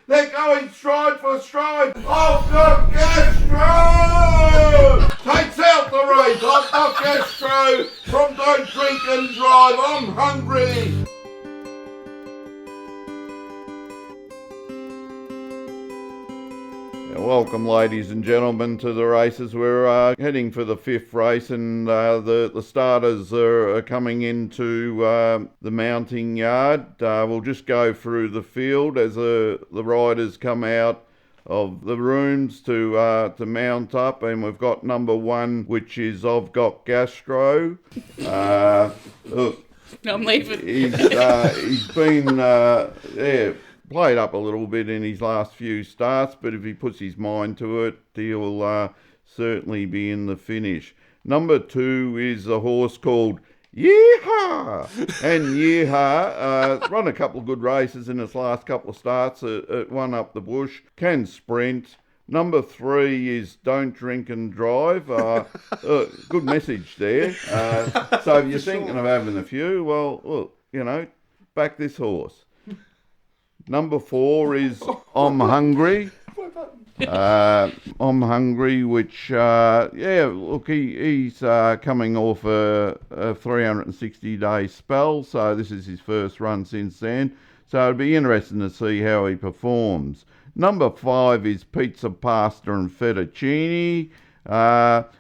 They're going stride for stride. I've got Gastro! Takes out the race. I've got Gastro from Don't Drink and Drive. I'm hungry. Welcome, ladies and gentlemen, to the races. We're heading for the fifth race, and the starters are coming into the mounting yard. We'll just go through the field as the riders come out of the rooms to mount up, and we've got number one, which is I've Got Gastro. Look, I'm leaving. He's been played up a little bit in his last few starts, but if he puts his mind to it, he'll certainly be in the finish. Number two is a horse called Yee Haw, and Yee Haw run a couple of good races in its last couple of starts. It won up the bush, can sprint. Number three is Don't Drink and Drive. Good message there. So if you're thinking of having a few, well, look, back this horse. Number four is I'm Hungry. I'm Hungry, which, he's coming off a 360-day spell, so this is his first run since then. So it'll be interesting to see how he performs. Number five is Pizza, Pasta and Fettuccine.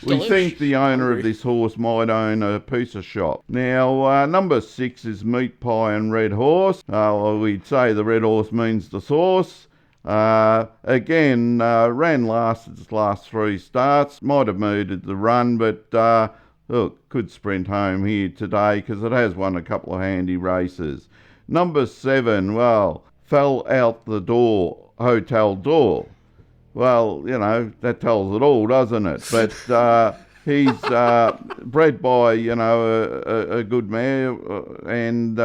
We think the owner of this horse might own a pizza shop. Now, number six is Meat Pie and Red Horse. We'd say the Red Horse means the sauce. Again, ran last its last three starts. Might have mooted the run, but look, could sprint home here today because it has won a couple of handy races. Number seven, fell out the door, hotel door. Well, that tells it all, doesn't it? But he's bred by, a good mare, and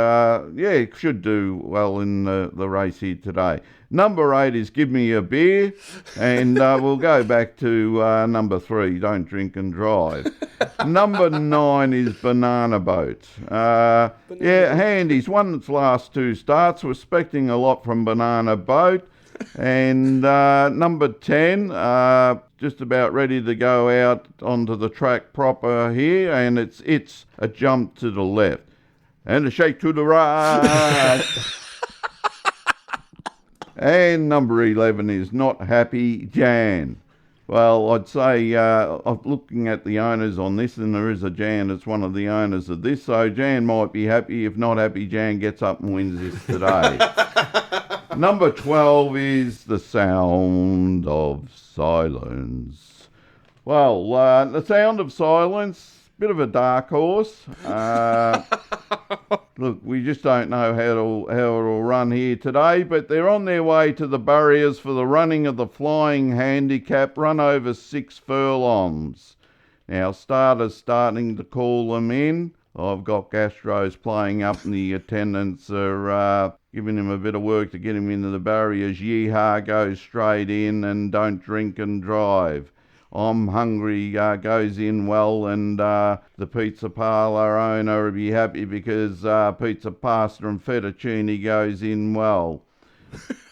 should do well in the race here today. Number eight is Give Me a Beer, and we'll go back to number three, Don't Drink and Drive. Number nine is Banana Boat. Handy. He's won its last two starts. We're expecting a lot from Banana Boat. And number 10, just about ready to go out onto the track proper here, and it's a jump to the left and a shake to the right. And number 11 is Not Happy Jan. Well, I'd say, looking at the owners on this, and there is a Jan that's one of the owners of this, so Jan might be happy. If Not Happy Jan gets up and wins this today. Number 12 is The Sound of Silence. Well, The Sound of Silence, bit of a dark horse. Look, we just don't know how it'll run here today, but they're on their way to the barriers for the running of the Flying Handicap, run over 6 furlongs. Now, starters starting to call them in. I've got Gastro's playing up, and the attendants are giving him a bit of work to get him into the barriers. Yee Haw goes straight in, and Don't Drink and Drive. I'm Hungry goes in well, and the pizza parlour owner will be happy because Pizza, Pasta and Fettuccine goes in well.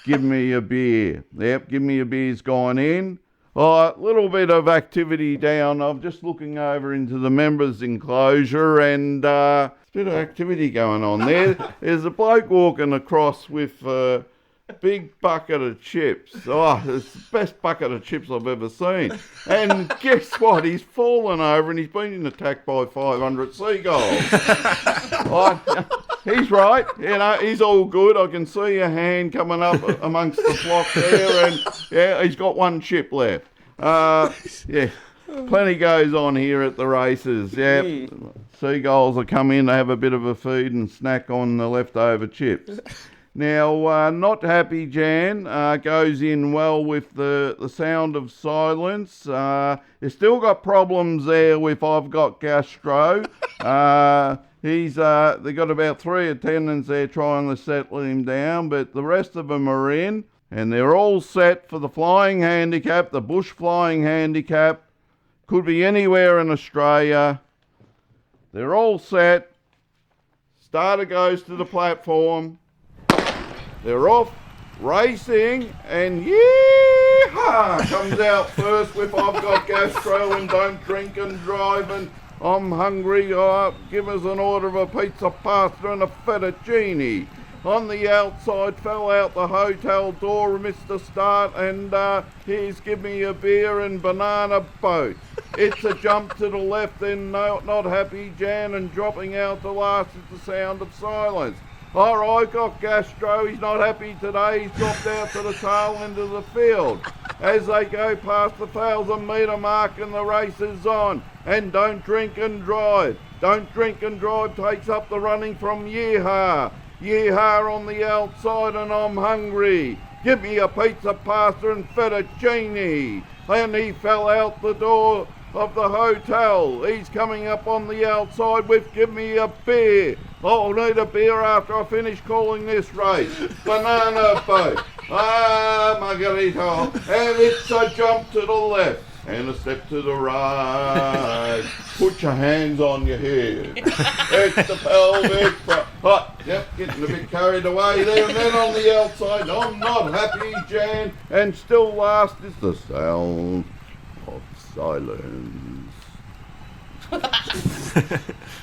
Give Me a Beer. Yep, Give Me a Beer's gone in. A little bit of activity down. I'm just looking over into the members' enclosure, and there's a bit of activity going on there. There's a bloke walking across with a big bucket of chips. Oh, it's the best bucket of chips I've ever seen. And guess what? He's fallen over and he's been attacked by 500 seagulls. He's right. He's all good. I can see a hand coming up amongst the flock there, and he's got one chip left. Plenty goes on here at the races. Yeah, seagulls will come in, they have a bit of a feed and snack on the leftover chips. Now, Not Happy Jan goes in well with the Sound of Silence. He's still got problems there with I've Got Gastro. They've got about 3 attendants there trying to settle him down, but the rest of them are in, and they're all set for the Flying Handicap, the Bush Flying Handicap. Could be anywhere in Australia. They're all set. Starter goes to the platform. They're off. racing, and yee-haw comes out first with I've Got Gastro and Don't Drink and Drive and I'm Hungry. Give us an order of a pizza pasta and a fettuccine. On the outside, fell out the hotel door, missed the start, and here's Give Me a Beer and Banana Boat. It's a jump to the left, then Not Happy Jan, and dropping out the last is The Sound of Silence. All right, got Gastro, he's not happy today, he's dropped out to the tail end of the field. As they go past the 1,000-metre mark and the race is on, and Don't Drink and Drive. Don't Drink and Drive takes up the running from Yee Haw. Yee Haw on the outside and I'm Hungry. Give me a pizza pasta and fettuccine. And he fell out the door of the hotel. He's coming up on the outside with Give Me a Beer. I'll need a beer after I finish calling this race. Banana Boat. Margarita. And it's a jump to the left and a step to the right. Put your hands on your head. It's the pelvic. Yep, getting a bit carried away there. And then on the outside, I'm Not Happy Jan. And still last is The Sound of Silence.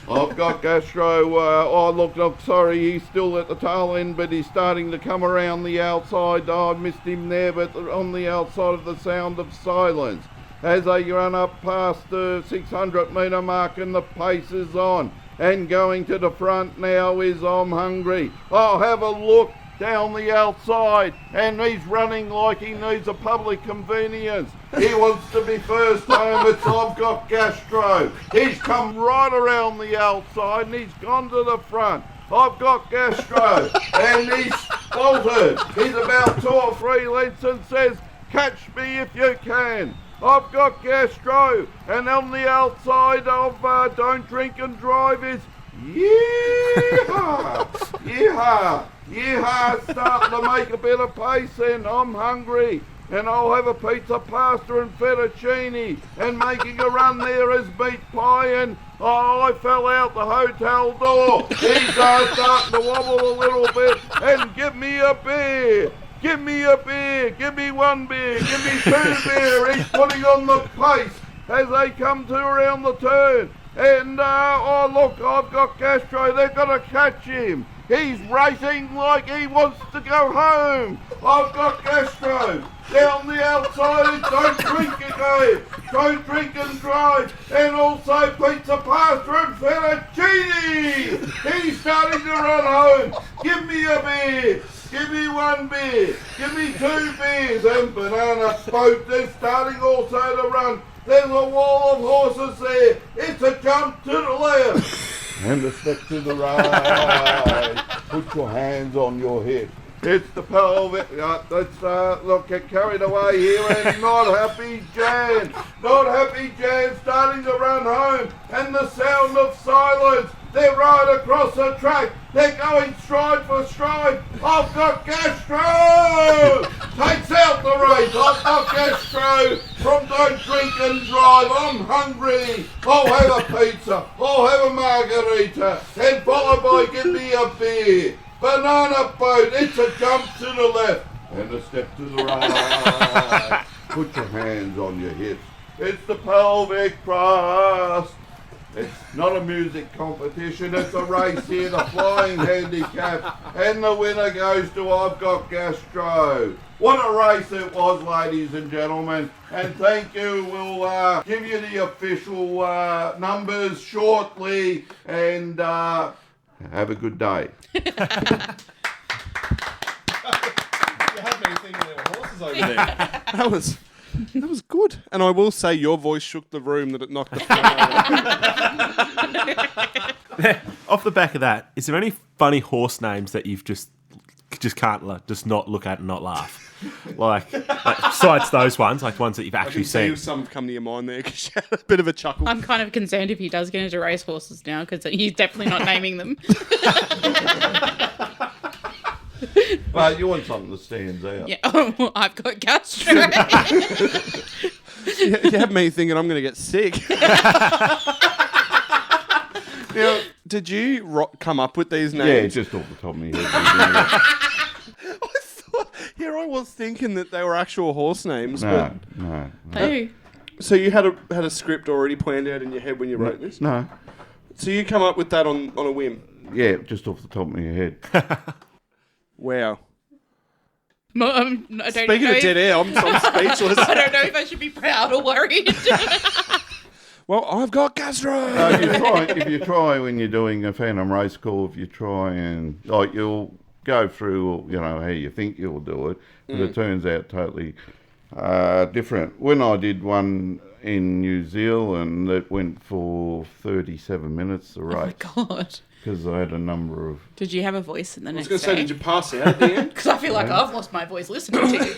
I've Got Gastro. Look, sorry, he's still at the tail end, but he's starting to come around the outside. I missed him there, but on the outside of The Sound of Silence. As they run up past the 600-metre mark and the pace is on. And going to the front now is I'm Hungry. Oh, have a look down the outside, and he's running like he needs a public convenience. He wants to be first home. It's I've Got Gastro. He's come right around the outside and he's gone to the front. I've Got Gastro, and he's bolted. He's about 2 or 3 lengths and says, catch me if you can. I've Got Gastro, and on the outside of Don't Drink and Drive is Yee-haw! Yee-haw! Yee-haw, starting to make a bit of pace, and I'm Hungry. And I'll have a pizza pasta and fettuccine, and making a run there is Meat Pie, and I fell out the hotel door. He's starting to wobble a little bit, and Give Me a Beer. Give me a beer, give me 1 beer, give me 2 beer. He's putting on the pace as they come to around the turn. And, look, I've Got Gastro, they're going to catch him. He's racing like he wants to go home. I've Got Gastro. Down the outside, it's Don't Drink Again. Don't Drink and Drive. And also pizza pasta and fettuccine. He's starting to run home. Give me a beer. Give me 1 beer. Give me 2 beers. And Banana Boat, they're starting also to run. There's a wall of horses there. It's a jump to the left. And a step to the right. Put your hands on your hips. It's the pelvic. Look, get carried away here. And Not Happy Jan. Not Happy Jan starting to run home. And The Sound of Silence. They're right across the track. They're going stride for stride. I've Got Gastro! Takes out the race. I've Got Gastro from Don't Drink and Drive. I'm Hungry. I'll have a pizza. I'll have a margarita. And followed by Give Me a Beer. Banana Boat. It's a jump to the left. And a step to the right. Put your hands on your hips. It's the pelvic thrust. It's not a music competition, it's a race here, the Flying Handicap, and the winner goes to I've Got Gastro. What a race it was, ladies and gentlemen, and thank you. We'll give you the official numbers shortly, and have a good day. You had me thinking there were horses over there. That was good. And I will say your voice shook the room that it knocked the phone over. Off the back of that, is there any funny horse names that you've just can't just not look at and not laugh? Like besides those ones, like ones that you've actually seen. Some come to your mind there because you had a bit of a chuckle. I'm kind of concerned if he does get into race horses now because he's definitely not naming them. Well, you want something that stands out. Yeah, well, I've Got Gastro. You had me thinking I'm going to get sick. Now, did you come up with these names? Yeah, just off the top of my head. I was thinking that they were actual horse names. No, no, Oh, So you had a script already planned out in your head when you wrote this? no. So you come up with that on a whim? Yeah, just off the top of my head. Wow. I don't Speaking know of dead air, I'm speechless. I don't know if I should be proud or worried. Well, I've got gastro. If you try when you're doing a Phantom race call, if you try and you'll go through, how you think you'll do it, but it turns out totally different. When I did one in New Zealand, it went for 37 minutes the Oh my race god. because I had a number of. Did you have a voice in the I was next going to say, day? did you pass out at the end? Because I feel like I've lost my voice listening to you.